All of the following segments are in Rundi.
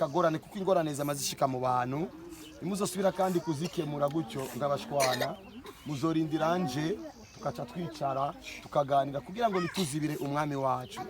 akagorane kuko ingorane zamazishika mu bantu imuzosubira kandi kuzikemura gutyo ngabashwana muzorindira nje tukaca twicara tukaganira kugira ngo nituzibire umwami wacu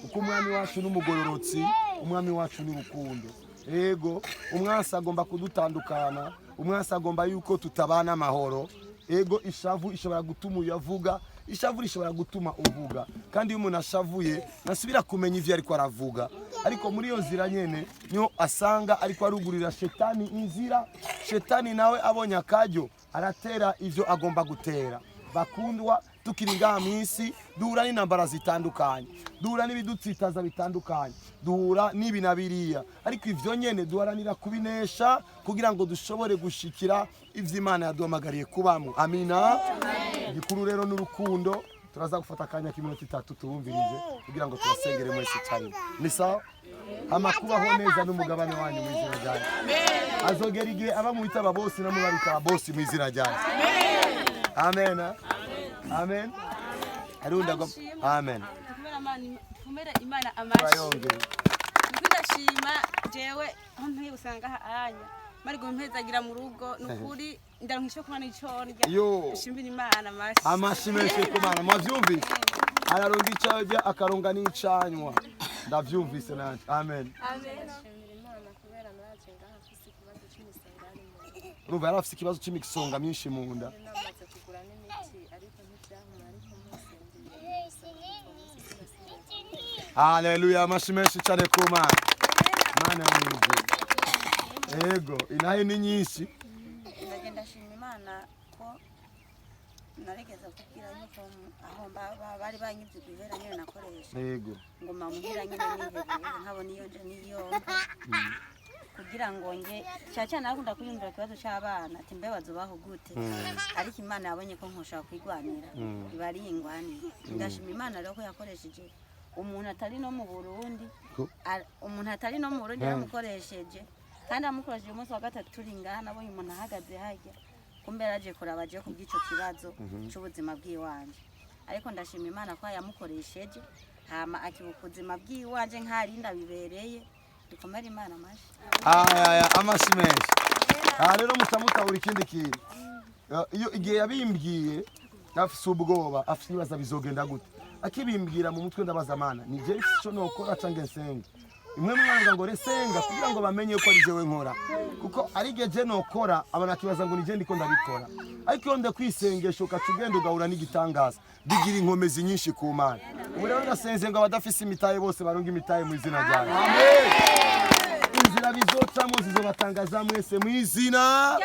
kuko umwami wacu n'umugororotsi umwami wacu ni rukundo ego umwasi agomba kudutandukana umwasi agomba yuko tutabana amahoro ego ishavu ishobora gutuma uyavuga ishavu rishobora gutuma uvuga kandi iyo umuntu ashavuye nasubira kumenya ivyo ariko aravuga ariko muri iyo nzira nyene niho asanga ariko arugurira shetani inzira shetani nawe abonye akajyo aratera ivyo agomba gutera bakundwa tukiri ngaha mwisi duhura n'intambara zitandukanye duhura n'ibidutsitaza bitandukanye duhura n'ibinabiriya ariko ivyo nyene duharanira kubinesha kugira ngo dushobore gushikira ivyo Imana yaduhamagariye kubamo amina igikuru rero n'urukundo turaza gufata akanya k'iminota 3 tubumvirije kugira ngo tubasengere mwese cyane ni sawa amakubaho neza n'umugabane wanyu mu izina ryawe azogera igihe aba mu bitaba bose no mubarika bose mu izina ryawe amen amen arunda amen kumera Imana amashi ndashima jewe ntuye usanga anya mari gumpezagira mu rugo nukuri ndankisho kubana icorya shimbira Imana amashi menshi kumana mwavyumvise araronga icajya akaronga n'icanywa ndavyumvise nanje amen Ruva yarafise ikibazo cy'imisonga myinshi mu nda Haleluya amashi menshi cyane ku Mana Mana y'umwijuru ego inahe ni nyinshi ndagenda shima Imana ko naregeza kugira yuko aho bari banyivye guhera nyene nakoresha ego ngoma muhira nyene nkabona iyo nje niyo kugira ngo nge cyane nakunda kuyumvira kibazo cy'abana ati mbe bazobaho gute ariko Imana yabonye ko nkoshaka kwigwanira ibari ingwanira ndashima Imana rero ko yakoresheje umuntu atari no mu Burundi yamukoresheje kandi amukoresheje umunsi wa gatatu turi ngaha nabonye umuntu ahagaze hajya kumbera aje kurabaje ku gico kibazo cy'ubuzima bw'iwanje ariko ndashima Imana ko yamukoresheje hama akibukuzima bw'iwanje nkarinda bibereye dukomera Imana amashi amashi menshi rero mutamutahura ikindi kintu iyo igihe yabimbwiye afise ubwoba afise ibibazo bizogenda gute akibimbwira mu mutwe ndabaza Mana ni je cyo nokora cange nsenga imwe mwanga ngo resenga kugira ngo bamenye ko ari jewe nkora kuko ari geje nokora abana kibaza ngo nije ndiko ndabikora ariko iyo ndakwisengesha ukacugenda ugahura n'igitangaza bigira inkomezi nyinshi ku Mana ubu rero ndasenze ngo abadafise imitaye bose baronga imitaye mu izina ryawe amen inzira bizocamo zizobatangaza mwese mu izina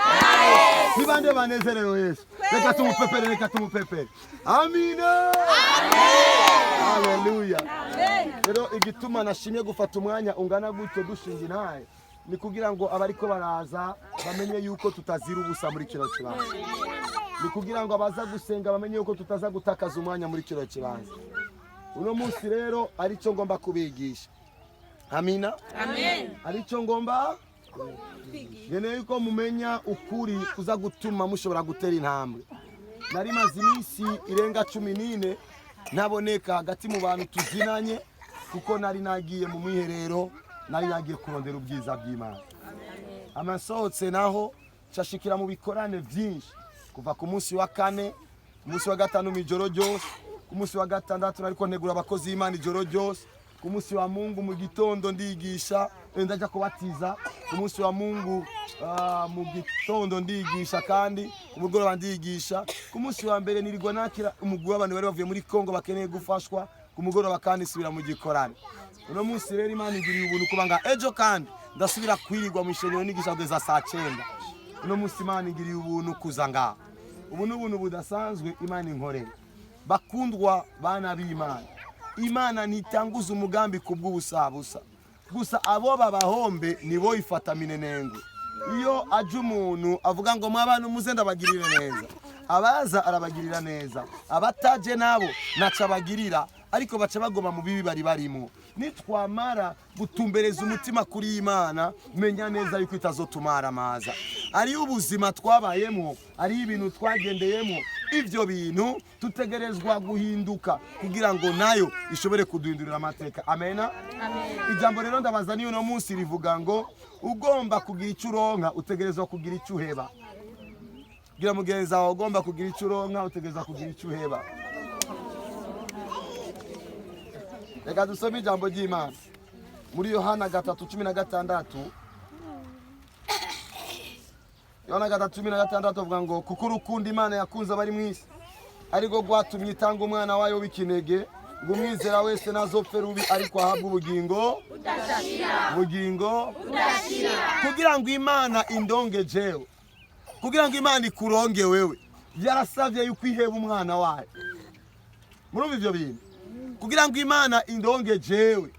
nibande banezerewe Yesu reka tumupepere amina haleluya rero igituma nashimye gufata umwanya ungana gutyo dushinga naye ni kugira ngo abariko baraza bamenye yuko tutazira ubusa muri kino kibanza ni kugira ngo abaza gusenga bamenye yuko tutaza gutakaza umwanya muri kino kibanza uno munsi rero ari cyo ngomba kubigisha amina amen ari cyo ngomba Ngeneye yuko mumenya ukuri kuza gutuma mushobora gutera intambwe nari maze iminsi irenga 14 naboneka hagati mu bantu tuzinanye kuko nari nagiye mu mwiherero nari nagiye kurondera ubwiza bw'Imana amasohotse naho cashikira mu bikorane vyinshi kuva ku munsi wa 4 ku munsi wa 5 mijoro ryose ku munsi wa 6 nariko ntegura abakozi y'Imana ijoro ryose ku munsi wa Mungu mu gitondo ndigisha ndaja kubatiza ku munsi wa Mungu mu gitondo ndigisha kandi ku mugoroba ndigisha ku munsi wa mbere nirigwa nakira umugwi w'abantu bari bavuye muri Kongo bakeneye gufashwa ku mugoroba kandi subira mu gikorane uno munsi rero Imana igiriye ubuntu kubanga ejo kandi ndasubira kwirigwa mu ishenyo nigisha kugeza saa 9 uno munsi Imana igiriye ubuntu kuza ngaha ubu n'ubuntu budasanzwe Imana inkorera bakundwa bana b'Imana Imana nitanguza umugambi kubw'ubusabusa gusa abo babahombe nibo ifata minenengo iyo aje umuntu avuga ngo mwabana muze ndabagirira neza abaza arabagirira neza abataje nabo naca bagirira ariko baca bagoma mu bibi bari barimo nitwamara gutumbereza umutima kuri Imana menya neza yuko itazotumara amaza ari ubuzima twabayemo ari ibintu twagendeyemo ivyo bintu tutegerezwa guhinduka kugira ngo nayo ishobore kuduhindurira amateka. Amena. Ijambo rero ndabaza niyo no munsi rivuga ngo ugomba kugira icyo uronka utegerezwa kugira icyo uheba. Gira mugenzi wawe ugomba kugira icyo uronka utegerezwa kugira icyo uheba. Reka dusome ijambo ry'Imana muri Yohana 3:16. Yohana 3:16 avuga ngo kuko urukundo Imana yakunze abari mu isi ariko rwatumye itanga umwana wayo w'ikinege ngo umwizera wese nazopfe rubi ariko ahabwe ubugingo budashira. Kugira ngo Imana indonge jewe, kugira ngo Imana ikuronge wewe, byarasavye yuko iheba umwana wayo. Murumva ivyo bintu? Kugira ngo Imana indonge jewe,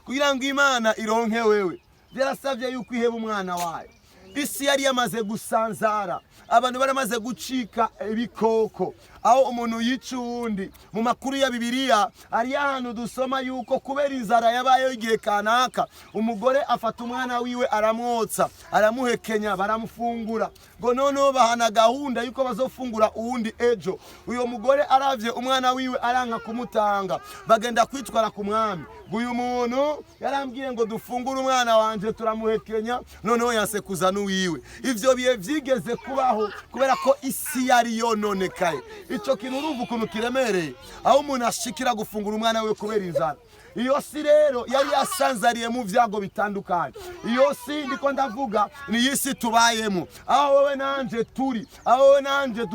kugira ngo Imana ironke wewe, byarasavye yuko iheba umwana wayo. Isi yari yamaze gusanzara, abantu baramaze gucika ibikoko, aho umuntu yica uwundi. Mu makuru ya Bibiliya ari ahantu dusoma yuko kubera inzara yabayeho igihe kanaka, umugore afata umwana wiwe aramwotsa, aramuhekenya, baramufungura. Ngo noneho bahana gahunda yuko bazofungura uwundi ejo. Uyo mugore aravye umwana wiwe aranka kumutanga, bagenda kwitwara ku mwami. Uyu muntu yarambwiye ngo dufungure umwana wanje turamuhekenya, noneho yasekuza n'uwiwe. Ivyo bihe vyigeze kubaho kubera ko isi yari yononekaye. Ico kintu urumva ukuntu kiremereye, aho umuntu ashikira gufungura umwana we kubera inzara. Iyo si rero yari yasanzariye mu vyago bitandukanye. Iyo si ndiko ndavuga ni yisi tubayemo, aho wewe nanje turi, aho wewe nanje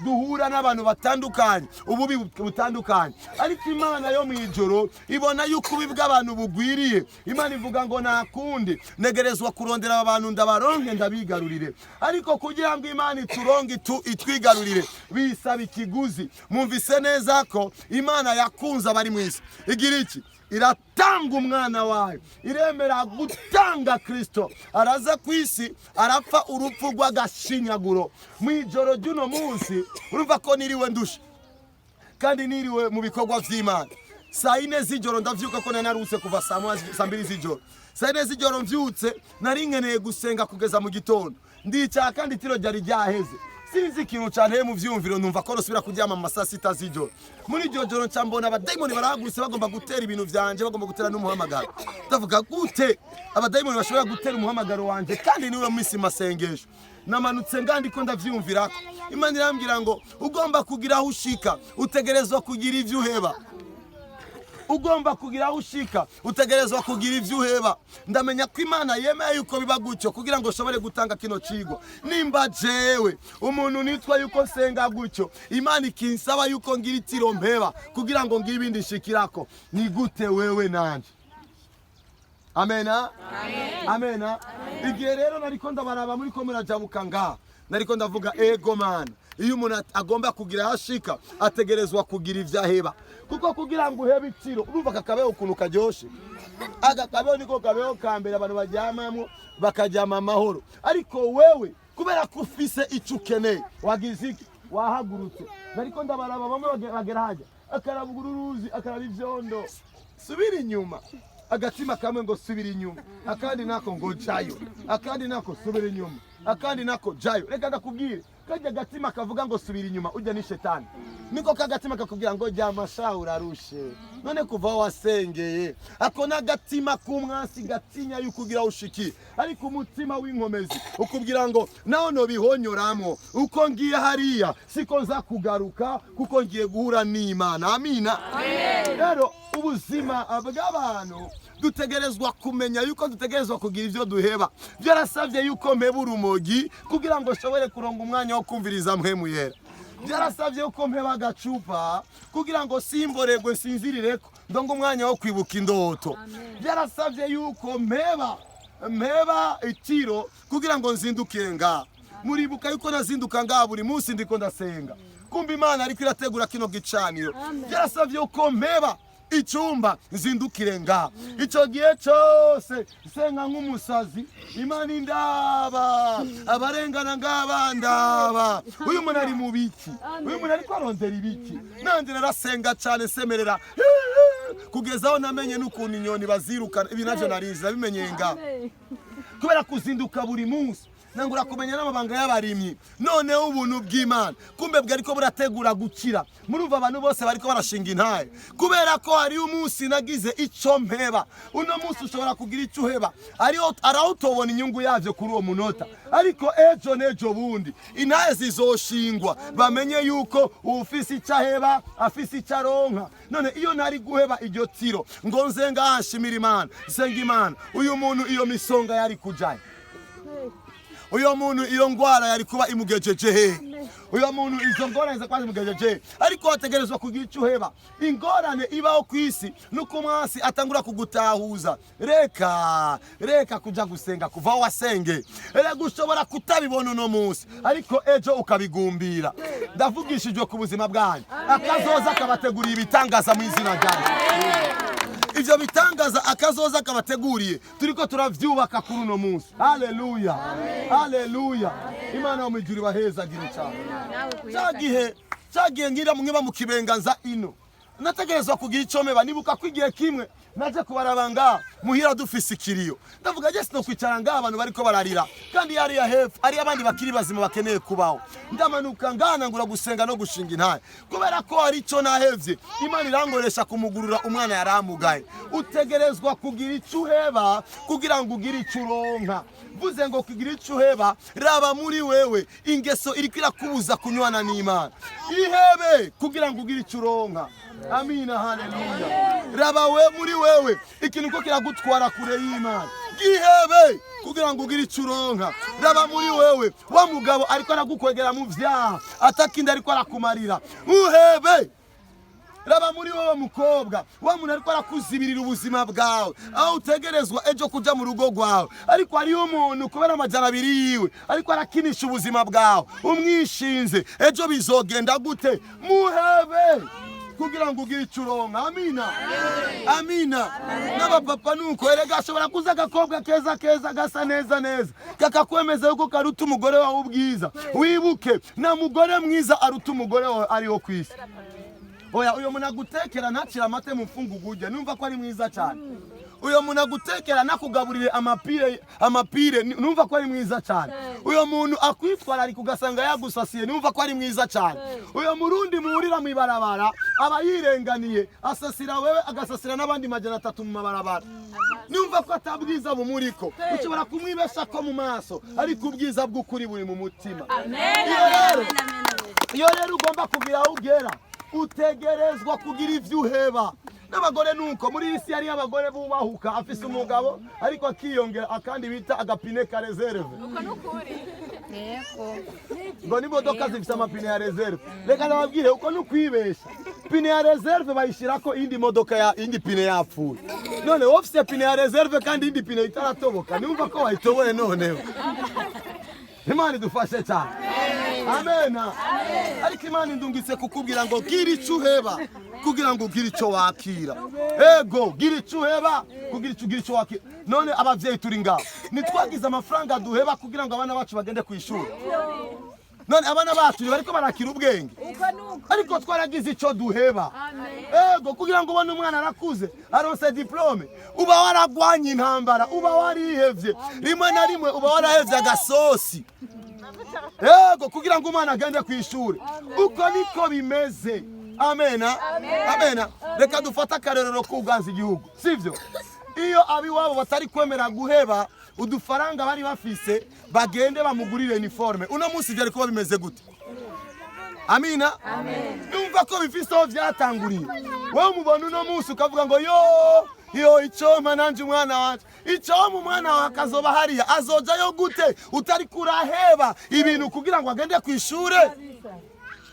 duhura n'abantu batandukanye, ububi butandukanye. Ariko Imana yo mwijoro ibona yuko ububi bw'abantu bugwiriye. Imana ivuga ngo nakundi negerezwa kurondera abantu ndabaronke ndabigarurire. Ariko kugira ngo Imana ituronge itwigarurire bisaba ikiguzi. Mumvise neza ko Imana yakunze abari mu isi. Igira iki? Iratanga umwana wayo, iremera gutanga Kristo, araza kwisi arapfa urupfu rw'agashinyaguro. Mwijoro ry'uno munsi urumva ko niriwe ndusha kandi niriwe mu bikorwa vy'Imana. Saa 4 z'ijoro ndavyuka ko naruse kuva saa 2 z'ijoro. Saa 4 z'ijoro mvyutse nari nkeneye gusenga kugeza mu gitondo. Ndica kandi tiro ryari ryaheze. Sinzi ikintu cyane mu vyumviro numva ko nosubira kuryama mu masaa 6 z'ijoro. Muri iryo joro cyambona abadayimoni barahagurutse bagomba gutera ibintu vyanje, bagomba gutera n'umuhamagaro. Ndavuga gute abadayimoni bashobora gutera umuhamagaro wanje kandi niwe misi masengesho. Namanutse ngandiko ndavyumvirako. Imana irambwira ngo ugomba kugira aho ushika utegerezwa kugira ivyo uheba. Ugomba kugira aho ushika utegerezwa kugira ivyo uheba. Ndamenya ko Imana yemeye yuko biba gutyo kugira ngo shobore gutanga kino cigwa. Nimba jewe umuntu nitwa yuko senga gutyo, Imana ikinsaba yuko ngira itiro mpeba kugira ngo ngira ibindi shikirako, ni gute wewe nanje? Amena. Amena. Igihe rero nariko ndabaraba muri ko murajabuka ngaha, nariko ndavuga ego mana, iyo umuntu agomba kugira hashika ategerezwa kugira ivyo aheba. Kuko kugira ngo uhebe itiro urumva kakabeho ukuntu karyoshe. Agakabeho niko kabeho kambere abantu bajyamamo bakajyama amahoro. Ariko wewe kubera ko ufise icyo ukeneye wagize iki? Wahagurutse. Nariko ndabaraba bamwe bagera haja akarabugura uruzi akaraba ivyondo, subira inyuma. Agatima kamwe ngo subira inyuma, akandi nako ngo jayo, akandi nako subira inyuma, akandi nako jayo. Reka ndakubwire kajya gatima kavuga ngo subira inyuma ujya ni shetani. Niko kagatima kakubwira ngo jyama sha urarushe, none kuva wasengeye. Ako nagatima kumwasi gatinya yukugira ushiki, ariko umutima w'inkomezi ukubwira ngo naho no bihonyoramo uko ngiye hariya siko nza kugaruka kuko ngiye guhura n'Imana. Amina. Rero ubuzima bw'abantu dutegerezwa kumenya yuko dutegerezwa kugira ivyo duheba. Byarasavye yuko mpeba urumogi kugira ngo shobore kuronga umwanya wo kumviriza mpemu yera. Byarasavye yuko mpeba agacupa kugira ngo simboregwe sinzirireko ndonga umwanya wo kwibuka indoto. Byarasavye yuko mpeba itiro kugira ngo nzindukire ngaha. Muribuka yuko nazinduka ngaha buri munsi ndiko ndasenga. Kumba Imana ariko irategura kino gicaniro. Byarasavye yuko mpeba icyumba nzindukire ngaha. Icyo gihe cyose senga nk'umusazi, Imana indaba, abarengana ngabandaba. Uyu muntu ari mu biki? Uyu muntu ariko arondera ibiki? Nanje narasenga cyane semerera kugezaho namenye n'ukuntu inyoni bazirukana. Ibi navyo nariza bimenye ngaha. Kubera kuzinduka buri munsi nangura kumenya n'amabanga y'abarimyi noneho ubuntu bw'Imana kumbe bwariko burategura gukira. Murumva abantu bose bariko barashinga intaye kubera ko hari umunsi nagize ico mpeba. Uno munsi ushobora kugira ico uheba arawutobona inyungu yavyo kuri uwo munota, ariko ejo nejo bundi intaye zizoshingwa bamenye yuko ufise ico aheba afise ico aronka. None iyo ntari guheba iryo tiro ngo nze ngahashimira Imana, senga Imana, uyu muntu iyo misonga yari kujaye, uyo muntu iyo ngwara yari kuba imugejeje he, uyo muntu izo ngorane za kwaje mugejeje. Ariko wategerezwa kugira icyo uheba. Ingorane ibaho kwisi nuko mwasi atangura kugutahuza. Reka kuja gusenga kuva wasenge, gushobora kutabibona uno munsi ariko ejo ukabigumbira. Ndavugishijwe ku buzima bwanyu, akazoza kabateguriye ibitangaza mu izina ryanjye. Ivyo bitangaza akazoza akabateguriye turiko turavyubaka kuri uno munsi. Haleluya, haleluya. Imana mu ijuru bahezagire cyane. Cyagihe ngira mwiba mu kibenganza ino nategerezwa kugira icomeba. Nibuka kwigiye kimwe naje kubarabanga muhira dufise ikiriyo, ndavuga je sino kwicara ngaha abantu bariko bararira kandi yari ya hepfo ari abandi bakiri bazima bakeneye kubaho. Ndamanuka ngana ngura gusenga no gushinga intaye kubera ko hari ico nahevye. Imana irangoresha kumugurura umwana yaramugaye. Utegerezwa kugira ico uheba kugira ngo ugire ico uronka. Vuze ngo kugira ico uheba, raba muri wewe ingeso iriko irakubuza kunywana n'Imana, ihebe kugira ngo ugire ico uronka. Amina, haleluya. Raba we muri wewe ikintu ko kiragutwara kure y'Imana, gihebe kugira ngo ugire ico uronka. Raba muri wewe wa mugabo ariko aragukwegera mu vyaha atakindi ariko arakumarira, uhebe. Raba muri wowe mukobwa wa muntu ariko arakuzibirira ubuzima bwawe aho utegerezwa ejo kuja mu rugo rwawe, ariko ari umuntu kubera amajana abiri yiwe ariko arakinisha ubuzima bwawe. Umwishinze ejo bizogenda gute? Muhebe kugira ngo ugire ico uronka. Amina, amina. N'abapapa nuko erega ashobora kuza agakobwa keza gasa neza kakakwemeza yuko karuta umugore wawe ubwiza. Wibuke na mugore mwiza aruta umugore wawe ariho kwisi. Oya, uyo muntu agutekera ntacira amate mu mfungugu urya numva ko ari mwiza cyane. Uyo muntu agutekera nakugaburire amapire numva ko ari mwiza cyane. Uyo muntu akwitwara ari kugasanga yagusasiye numva ko ari mwiza cyane. Uyo murundi muhurira mu ibarabara aba yirenganiye asasira wewe agasasira n'abandi majana 3 mu mabarabara, numva ko atabwiza bumuriko. Ushobora kumwibesha ko mu maso ariko ubwiza bw'ukuri buri mu mutima. Iyo rero ugomba kugira aho ugera utegerezwa kugira ivyo uheba. N'abagore nuko muri isi hari abagore bubahuka afise umugabo ariko akiyongera akandi bita agapine ka reserve. Ngo ni modoka zifise amapine ya reserve. Reka nababwire uko nukwibesha. Pine ya reserve bayishirako indi modoka ya indi pine yapfuye. None ofise pine ya reserve kandi indi pine itaratoboka, numva ko wayitoboye noneho. Imana idufashe cyane. Amena. Ariko Imana indungitse kukubwira ngo gira ico uheba kugira ngo ugire ico wakira. Ego gira ico uheba kugira ico wakira. None abavyeyi turi ngaho nitwagize amafaranga duheba kugira ngo abana bacu bagende kwishura. None abana bacu bariko barakira ubwenge ariko twaragize ico duheba. Ego kugira ngo ubone umwana arakuze aronse diplome uba waragwanye intambara, uba warihevye rimwe na rimwe, uba warahevye agasosi. Ego kugira ngo umwana agende kwishura. Uko niko bimeze. Amena, amena. Reka dufata akarerero kuganza igihugu, sivyo? Iyo abiwabo batari kwemera guheba udufaranga bari bafise bagende bamugurire uniforme, uno munsi byari kuba bimeze gute? Amina, amen. Numva ko bifise aho vyatanguriye. Wewe umubona uno munsi ukavuga ngo yo icoma nanje umwana wanje, icoma umwana wa kazoba hariya azoja yo gute utari kuraheba ibintu kugira ngo agende kwishure?